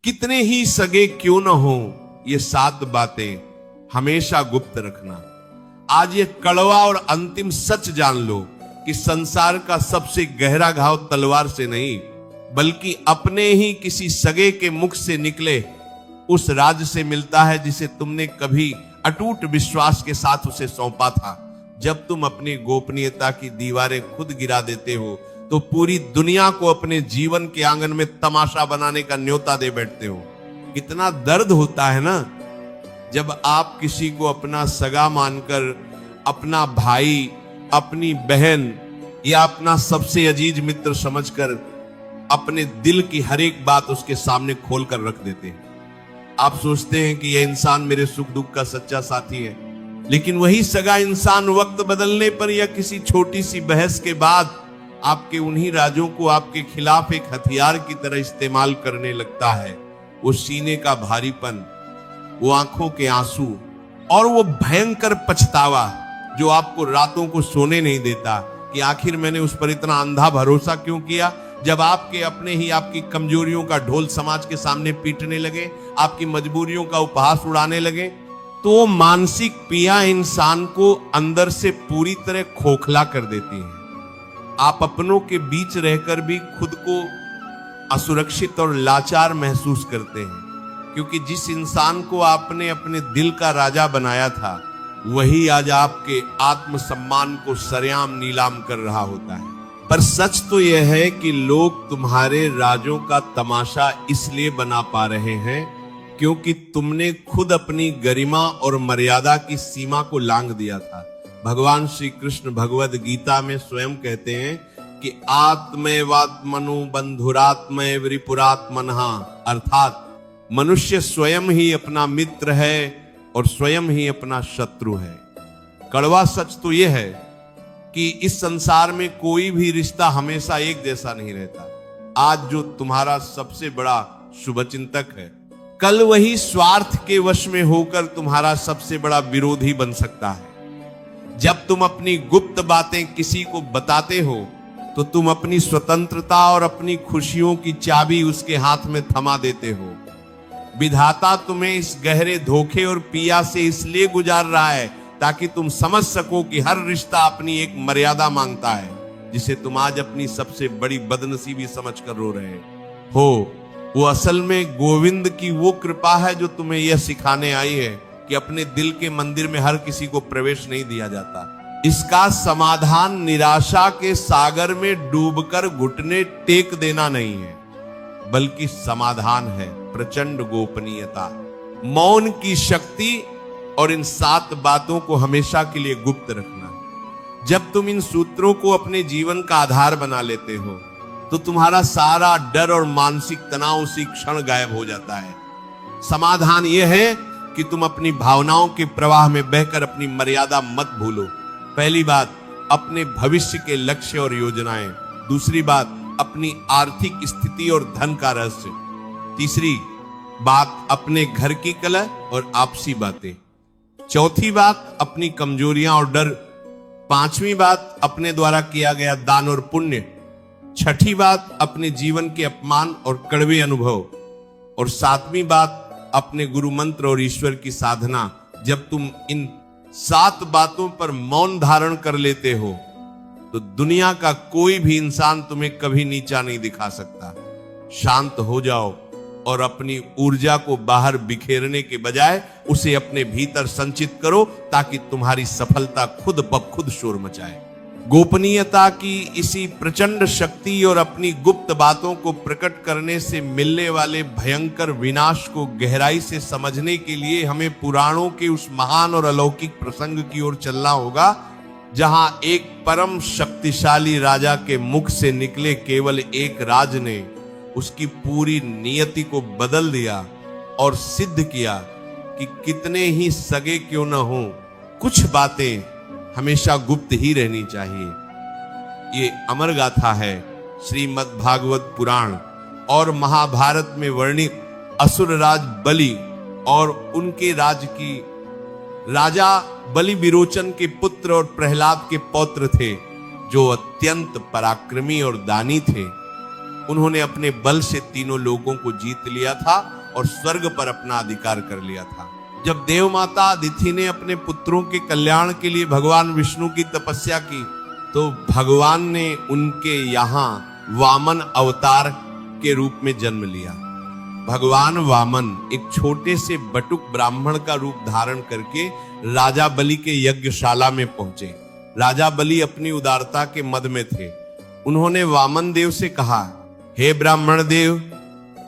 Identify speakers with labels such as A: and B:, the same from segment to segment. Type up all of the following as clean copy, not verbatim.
A: कितने ही सगे क्यों न हो, ये 7 बातें हमेशा गुप्त रखना। आज ये कड़वा और अंतिम सच जान लो कि संसार का सबसे गहरा घाव तलवार से नहीं, बल्कि अपने ही किसी सगे के मुख से निकले उस राज से मिलता है जिसे तुमने कभी अटूट विश्वास के साथ उसे सौंपा था। जब तुम अपनी गोपनीयता की दीवारें खुद गिरा देते हो तो पूरी दुनिया को अपने जीवन के आंगन में तमाशा बनाने का न्योता दे बैठते हो। कितना दर्द होता है ना जब आप किसी को अपना सगा मानकर, अपना भाई, अपनी बहन या अपना सबसे अजीज मित्र समझकर अपने दिल की हर एक बात उसके सामने खोलकर रख देते हैं। आप सोचते हैं कि यह इंसान मेरे सुख दुख का सच्चा साथी है, लेकिन वही सगा इंसान वक्त बदलने पर या किसी छोटी सी बहस के बाद आपके उन्हीं राजों को आपके खिलाफ एक हथियार की तरह इस्तेमाल करने लगता है। वो सीने का भारीपन, वो आंखों के आंसू और वो भयंकर पछतावा जो आपको रातों को सोने नहीं देता कि आखिर मैंने उस पर इतना अंधा भरोसा क्यों किया। जब आपके अपने ही आपकी कमजोरियों का ढोल समाज के सामने पीटने लगे, आपकी मजबूरियों का उपहास उड़ाने लगे, तो मानसिक पीड़ा इंसान को अंदर से पूरी तरह खोखला कर देती है। आप अपनों के बीच रहकर भी खुद को असुरक्षित और लाचार महसूस करते हैं, क्योंकि जिस इंसान को आपने अपने दिल का राजा बनाया था वही आज आपके आत्मसम्मान को सरेआम नीलाम कर रहा होता है। पर सच तो यह है कि लोग तुम्हारे राजों का तमाशा इसलिए बना पा रहे हैं क्योंकि तुमने खुद अपनी गरिमा और मर्यादा की सीमा को लांघ दिया था। भगवान श्री कृष्ण भगवद गीता में स्वयं कहते हैं कि आत्मैवात्मनो बंधुरात्मैव रिपुरात्मनः, अर्थात मनुष्य स्वयं ही अपना मित्र है और स्वयं ही अपना शत्रु है। कड़वा सच तो यह है कि इस संसार में कोई भी रिश्ता हमेशा एक जैसा नहीं रहता। आज जो तुम्हारा सबसे बड़ा शुभचिंतक है, कल वही स्वार्थ के वश में होकर तुम्हारा सबसे बड़ा विरोधी बन सकता है। जब तुम अपनी गुप्त बातें किसी को बताते हो तो तुम अपनी स्वतंत्रता और अपनी खुशियों की चाबी उसके हाथ में थमा देते हो। विधाता तुम्हें इस गहरे धोखे और पीड़ा से इसलिए गुजार रहा है ताकि तुम समझ सको कि हर रिश्ता अपनी एक मर्यादा मांगता है, जिसे तुम आज अपनी सबसे बड़ी बदनसीबी समझकर रो रहे हो। वो असल में गोविंद की वो कृपा है जो तुम्हें यह सिखाने आई है कि अपने दिल के मंदिर में हर किसी को प्रवेश नहीं दिया जाता। इसका समाधान निराशा के सागर में डूबकर घुटने टेक देना नहीं है, बल्कि समाधान है प्रचंड गोपनीयता, मौन की शक्ति और इन 7 बातों को हमेशा के लिए गुप्त रखना। जब तुम इन सूत्रों को अपने जीवन का आधार बना लेते हो तो तुम्हारा सारा डर और मानसिक तनाव उसी क्षण गायब हो जाता है। समाधान यह है कि तुम अपनी भावनाओं के प्रवाह में बहकर अपनी मर्यादा मत भूलो। पहली बात, अपने भविष्य के लक्ष्य और योजनाएं। दूसरी बात, अपनी आर्थिक स्थिति और धन का रहस्य। तीसरी बात, अपने घर की कलह और आपसी बातें। चौथी बात, अपनी कमजोरियां और डर। पांचवी बात, अपने द्वारा किया गया दान और पुण्य। छठी बात, अपने जीवन के अपमान और कड़वे अनुभव। और 7वीं बात, अपने गुरु मंत्र और ईश्वर की साधना। जब तुम इन 7 बातों पर मौन धारण कर लेते हो तो दुनिया का कोई भी इंसान तुम्हें कभी नीचा नहीं दिखा सकता। शांत हो जाओ और अपनी ऊर्जा को बाहर बिखेरने के बजाय उसे अपने भीतर संचित करो ताकि तुम्हारी सफलता खुद ब खुद शोर मचाए। गोपनीयता की इसी प्रचंड शक्ति और अपनी गुप्त बातों को प्रकट करने से मिलने वाले भयंकर विनाश को गहराई से समझने के लिए हमें पुराणों के उस महान और अलौकिक प्रसंग की ओर चलना होगा जहां एक परम शक्तिशाली राजा के मुख से निकले केवल एक राज ने उसकी पूरी नियति को बदल दिया और सिद्ध किया कि कितने ही सगे क्यों न हो, कुछ बातें हमेशा गुप्त ही रहनी चाहिए। ये अमर गाथा है श्रीमद् भागवत पुराण और महाभारत में वर्णित असुर राज बलि और उनके राज की राजा बलि विरोचन के पुत्र और प्रहलाद के पौत्र थे, जो अत्यंत पराक्रमी और दानी थे। उन्होंने अपने बल से तीनों लोगों को जीत लिया था और स्वर्ग पर अपना अधिकार कर लिया था। जब देव माता अदिति ने अपने पुत्रों के कल्याण के लिए भगवान विष्णु की तपस्या की, तो भगवान ने उनके यहाँ वामन अवतार के रूप में जन्म लिया। भगवान वामन एक छोटे से बटुक ब्राह्मण का रूप धारण करके राजा बलि के यज्ञशाला में पहुंचे। राजा बलि अपनी उदारता के मद में थे। उन्होंने वामन देव से कहा, हे ब्राह्मण देव,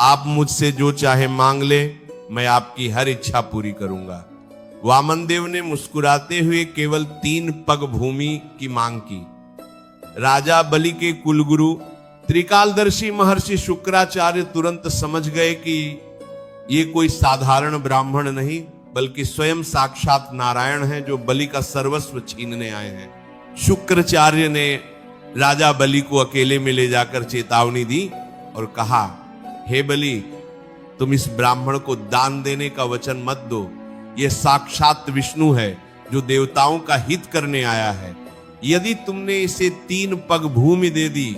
A: आप मुझसे जो चाहे मांग ले, मैं आपकी हर इच्छा पूरी करूंगा। वामन देव ने मुस्कुराते हुए केवल 3 पग भूमि की मांग की। राजा बलि के कुलगुरु त्रिकालदर्शी महर्षि शुक्राचार्य तुरंत समझ गए कि ये कोई साधारण ब्राह्मण नहीं, बल्कि स्वयं साक्षात नारायण हैं, जो बलि का सर्वस्व छीनने आए हैं। शुक्राचार्य ने राजा बलि को अकेले में ले जाकर चेतावनी दी और कहा, हे बलि, तुम इस ब्राह्मण को दान देने का वचन मत दो। यह साक्षात विष्णु है, जो देवताओं का हित करने आया है। यदि तुमने इसे 3 पग भूमि दे दी,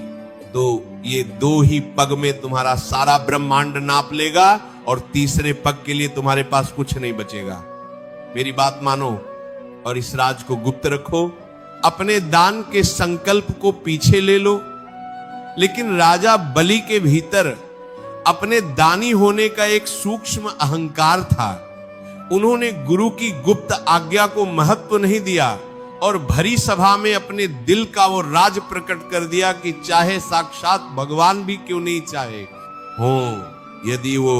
A: तो ये 2 ही पग में तुम्हारा सारा ब्रह्मांड नाप लेगा और तीसरे पग के लिए तुम्हारे पास कुछ नहीं बचेगा। मेरी बात मानो और इस राज को गुप्त रखो। अपने दान के संकल्प को पीछे ले लो। लेकिन राजा बलि के भीतर अपने दानी होने का एक सूक्ष्म अहंकार था। उन्होंने गुरु की गुप्त आज्ञा को महत्व नहीं दिया और भरी सभा में अपने दिल का वो राज प्रकट कर दिया कि चाहे साक्षात भगवान भी क्यों नहीं चाहे हो, यदि वो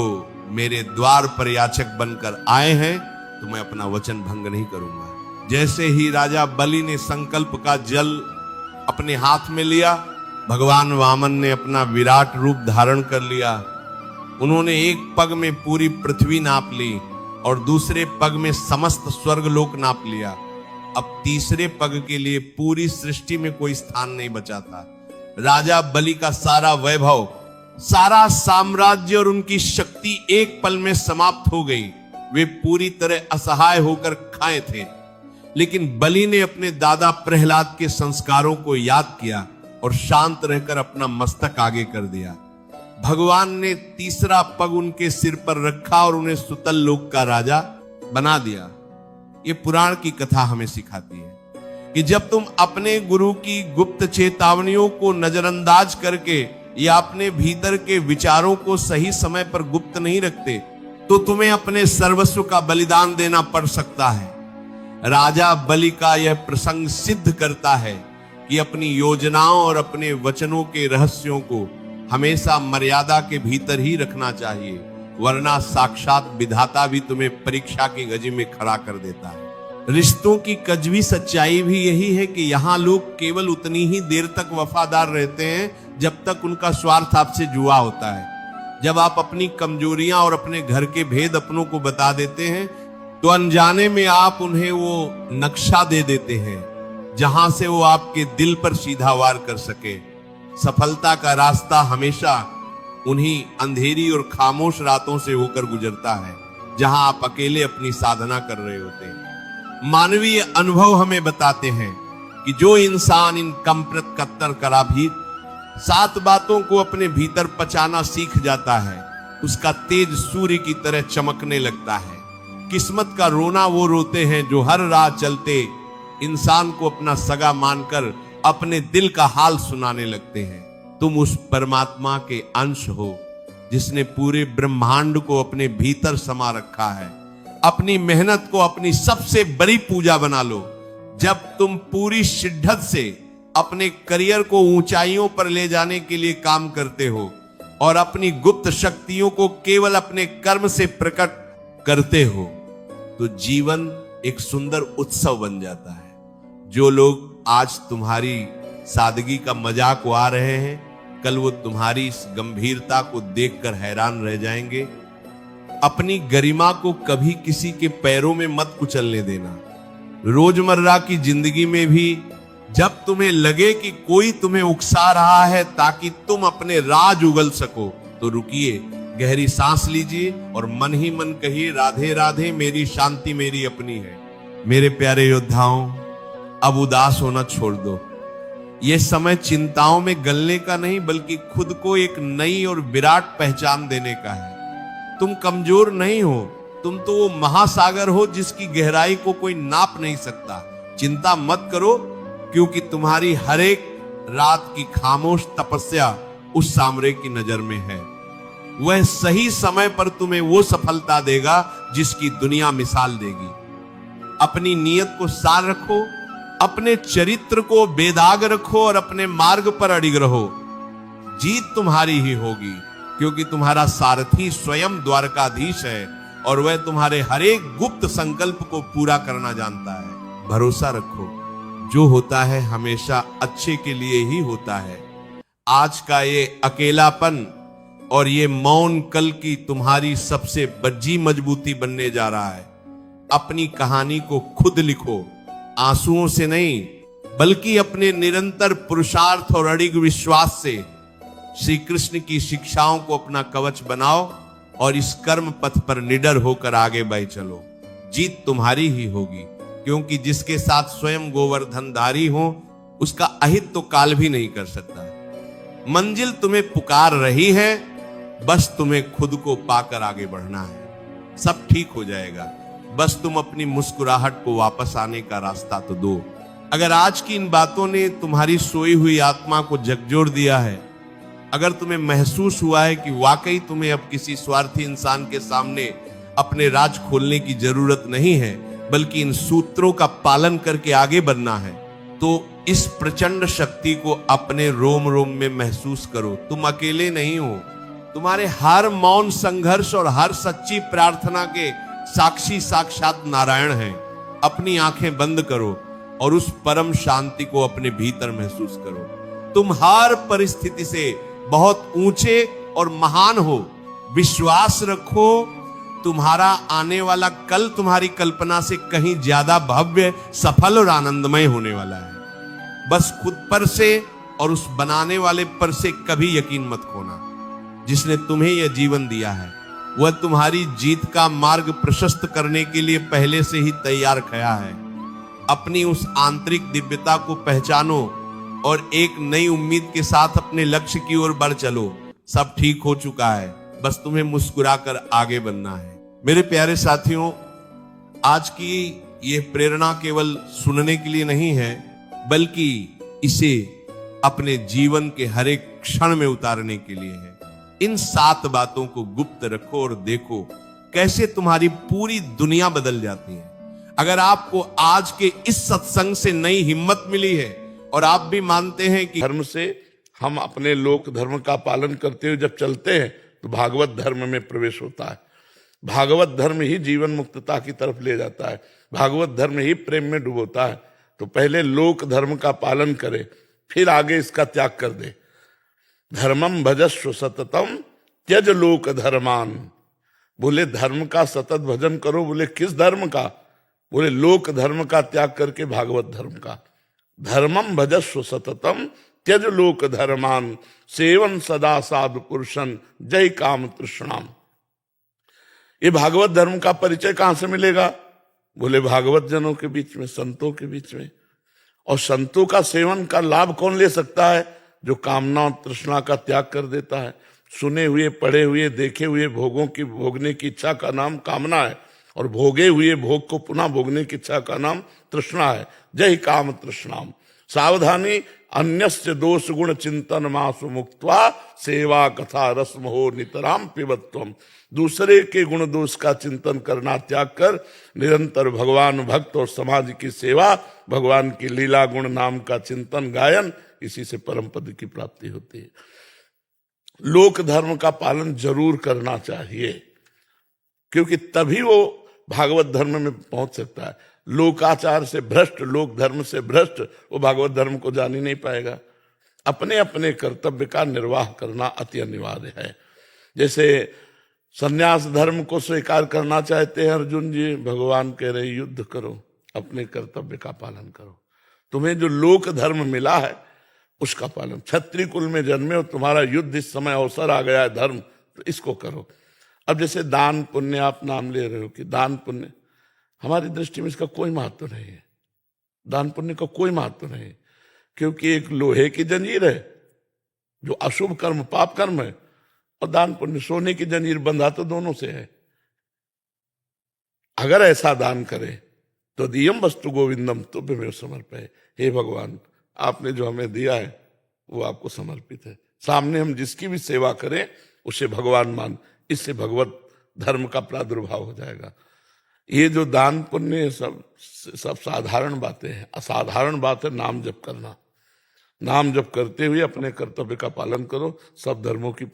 A: मेरे द्वार पर याचक बनकर आए हैं तो मैं अपना वचन भंग नहीं करूंगा। जैसे ही राजा बलि ने संकल्प का जल अपने हाथ में लिया, भगवान वामन ने अपना विराट रूप धारण कर लिया। उन्होंने एक पग में पूरी पृथ्वी नाप ली और दूसरे पग में समस्त स्वर्गलोक नाप लिया। अब तीसरे पग के लिए पूरी सृष्टि में कोई स्थान नहीं बचा था। राजा बलि का सारा वैभव, सारा साम्राज्य और उनकी शक्ति एक पल में समाप्त हो गई। वे पूरी तरह असहाय होकर खाए थे। लेकिन बलि ने अपने दादा प्रहलाद के संस्कारों को याद किया और शांत रहकर अपना मस्तक आगे कर दिया। भगवान ने तीसरा पग उनके सिर पर रखा और उन्हें सुतल लोक का राजा बना दिया। ये पुराण की कथा हमें सिखाती है कि जब तुम अपने गुरु की गुप्त चेतावनियों को नजरअंदाज करके या अपने भीतर के विचारों को सही समय पर गुप्त नहीं रखते, तो तुम्हें अपने सर्वस्व का बलिदान देना पड़ सकता है। राजा बलि का यह प्रसंग सिद्ध करता है कि अपनी योजनाओं और अपने वचनों के रहस्यों को हमेशा मर्यादा के भीतर ही रखना चाहिए, वरना साक्षात विधाता भी तुम्हें परीक्षा की गजी में खड़ा कर देता है। रिश्तों की कजवी सच्चाई भी यही है कि यहाँ लोग केवल उतनी ही देर तक वफादार रहते हैं जब तक उनका स्वार्थ आपसे जुआ होता है। जब आप अपनी कमजोरियां और अपने घर के भेद अपनों को बता देते हैं, तो अनजाने में आप उन्हें वो नक्शा दे देते हैं जहां से वो आपके दिल पर सीधा वार कर सके। सफलता का रास्ता हमेशा उन्हीं अंधेरी और खामोश रातों से होकर गुजरता है जहां आप अकेले अपनी साधना कर रहे होते हैं। मानवीय अनुभव हमें बताते हैं कि जो इंसान इन कमप्रत कत्तर करा भी 7 बातों को अपने भीतर पचाना सीख जाता है, उसका तेज सूर्य की तरह चमकने लगता है। किस्मत का रोना वो रोते हैं जो हर राह चलते इंसान को अपना सगा मानकर अपने दिल का हाल सुनाने लगते हैं। तुम उस परमात्मा के अंश हो जिसने पूरे ब्रह्मांड को अपने भीतर समा रखा है। अपनी मेहनत को अपनी सबसे बड़ी पूजा बना लो। जब तुम पूरी शिद्दत से अपने करियर को ऊंचाइयों पर ले जाने के लिए काम करते हो और अपनी गुप्त शक्तियों को केवल अपने कर्म से प्रकट करते हो, तो जीवन एक सुंदर उत्सव बन जाता है। जो लोग आज तुम्हारी सादगी का मजाक उड़ा रहे हैं, कल वो तुम्हारी इस गंभीरता को देखकर हैरान रह जाएंगे। अपनी गरिमा को कभी किसी के पैरों में मत कुचलने देना। रोजमर्रा की जिंदगी में भी जब तुम्हें लगे कि कोई तुम्हें उकसा रहा है ताकि तुम अपने राज उगल सको, तो रुकिए, गहरी सांस लीजिए और मन ही मन कहिए, राधे राधे, मेरी शांति मेरी अपनी है। मेरे प्यारे योद्धाओं, अब उदास होना छोड़ दो। यह समय चिंताओं में गलने का नहीं, बल्कि खुद को एक नई और विराट पहचान देने का है। तुम कमजोर नहीं हो, तुम तो वो महासागर हो जिसकी गहराई को कोई नाप नहीं सकता। चिंता मत करो, क्योंकि तुम्हारी हर एक रात की खामोश तपस्या उस सामरे की नजर में है। वह सही समय पर तुम्हें वो सफलता देगा जिसकी दुनिया मिसाल देगी। अपनी नीयत को सार रखो, अपने चरित्र को बेदाग रखो और अपने मार्ग पर अडिग रहो। जीत तुम्हारी ही होगी, क्योंकि तुम्हारा सारथी स्वयं द्वारकाधीश है और वह तुम्हारे हर एक गुप्त संकल्प को पूरा करना जानता है। भरोसा रखो, जो होता है हमेशा अच्छे के लिए ही होता है। आज का ये अकेलापन और ये मौन कल की तुम्हारी सबसे बड़ी मजबूती बनने जा रहा है। अपनी कहानी को खुद लिखो, आंसुओं से नहीं, बल्कि अपने निरंतर पुरुषार्थ और अडिग विश्वास से। श्री कृष्ण की शिक्षाओं को अपना कवच बनाओ और इस कर्म पथ पर निडर होकर आगे बढ़ चलो। जीत तुम्हारी ही होगी, क्योंकि जिसके साथ स्वयं गोवर्धनधारी हो उसका अहित तो काल भी नहीं कर सकता। मंजिल तुम्हें पुकार रही है, बस तुम्हें खुद को पाकर आगे बढ़ना है। सब ठीक हो जाएगा, बस तुम अपनी मुस्कुराहट को वापस आने का रास्ता तो दो। अगर आज की इन बातों ने तुम्हारी सोई हुई आत्मा को झकझोर दिया है, अगर तुम्हें महसूस हुआ है कि वाकई तुम्हें अब किसी स्वार्थी इंसान के सामने अपने राज खोलने की जरूरत नहीं है, बल्कि इन सूत्रों का पालन करके आगे बढ़ना है, तो इस प्रचंड शक्ति को अपने रोम रोम में महसूस करो। तुम अकेले नहीं हो, तुम्हारे हर मौन संघर्ष और हर सच्ची प्रार्थना के साक्षी साक्षात नारायण हैं। अपनी आंखें बंद करो और उस परम शांति को अपने भीतर महसूस करो। तुम हर परिस्थिति से बहुत ऊंचे और महान हो। विश्वास रखो, तुम्हारा आने वाला कल तुम्हारी कल्पना से कहीं ज्यादा भव्य, सफल और आनंदमय होने वाला है। बस खुद पर से और उस बनाने वाले पर से कभी यकीन मत खोना। जिसने तुम्हें यह जीवन दिया है वह तुम्हारी जीत का मार्ग प्रशस्त करने के लिए पहले से ही तैयार खड़ा है। अपनी उस आंतरिक दिव्यता को पहचानो और एक नई उम्मीद के साथ अपने लक्ष्य की ओर बढ़ चलो। सब ठीक हो चुका है, बस तुम्हें मुस्कुराकर आगे बढ़ना है। मेरे प्यारे साथियों, आज की ये प्रेरणा केवल सुनने के लिए नहीं है, बल्कि इसे अपने जीवन के हर एक क्षण में उतारने के लिए है। इन 7 बातों को गुप्त रखो और देखो कैसे तुम्हारी पूरी दुनिया बदल जाती है। अगर आपको आज के इस सत्संग से नई हिम्मत मिली है और आप भी मानते हैं कि
B: धर्म से हम अपने लोक धर्म का पालन करते हुए जब चलते हैं तो भागवत धर्म में प्रवेश होता है। भागवत धर्म ही जीवन मुक्तता की तरफ ले जाता है। भागवत धर्म ही प्रेम में डुबोता है। तो पहले लोक धर्म का पालन करे, फिर आगे इसका त्याग कर दे। धर्मम भजस्व सततम त्यज लोक धर्मान। बोले धर्म का सतत भजन करो। बोले किस धर्म का? बोले लोक धर्म का त्याग करके भागवत धर्म का। धर्मम भजस्व सततम त्यज लोक धर्मान सेवन सदा साधु पुरुषन जय काम तृष्णाम। ये भागवत धर्म का परिचय कहां से मिलेगा? बोले भागवत जनों के बीच में, संतों के बीच में। और संतों का सेवन का लाभ कौन ले सकता है? जो कामना और तृष्णा का त्याग कर देता है। सुने हुए, पढ़े हुए, देखे हुए भोगों की भोगने की इच्छा का नाम कामना है, और भोगे हुए भोग को पुनः भोगने की इच्छा का नाम तृष्णा है। जय काम तृष्णाम। सावधानी, अन्यस्य दोष गुण चिंतन मासु मुक्त्वा सेवा कथा रस्म हो नितराम पिबत्वम। दूसरे के गुण दोष का चिंतन करना त्याग कर निरंतर भगवान भक्त और समाज की सेवा, भगवान की लीला गुण नाम का चिंतन गायन, इसी से परम पद की प्राप्ति होती है। लोक धर्म का पालन जरूर करना चाहिए, क्योंकि तभी वो भागवत धर्म में पहुंच सकता है। लोकाचार से भ्रष्ट, लोक धर्म से भ्रष्ट, वो भागवत धर्म को जान ही नहीं पाएगा। अपने अपने कर्तव्य का निर्वाह करना अति अनिवार्य है। जैसे संन्यास धर्म को स्वीकार करना चाहते हैं अर्जुन जी, भगवान कह रहे युद्ध करो, अपने कर्तव्य का पालन करो। तुम्हें जो लोक धर्म मिला है उसका पालन। क्षत्रिय कुल में जन्मे हो, तुम्हारा युद्ध इस समय अवसर आ गया है धर्म, तो इसको करो। अब जैसे दान पुण्य आप नाम ले रहे हो कि दान पुण्य, हमारी दृष्टि में इसका कोई महत्व नहीं है। दान पुण्य का कोई महत्व नहीं, क्योंकि एक लोहे की जंजीर है जो अशुभ कर्म पाप कर्म है, और दान पुण्य। सोने की जंजीर बंधा तो दोनों से है। अगर ऐसा दान करे तो दियम वस्तु गोविंदम तुभ्यमेव समर्पये। हे भगवान, आपने जो हमें दिया है वो आपको समर्पित है। सामने हम जिसकी भी सेवा करें उसे भगवान मान, इससे भगवत धर्म का प्रादुर्भाव हो जाएगा। ये जो दान पुण्य सब साधारण बातें हैं। असाधारण बात है नाम जप करना। नाम जप करते हुए अपने कर्तव्य का पालन करो, सब धर्मों की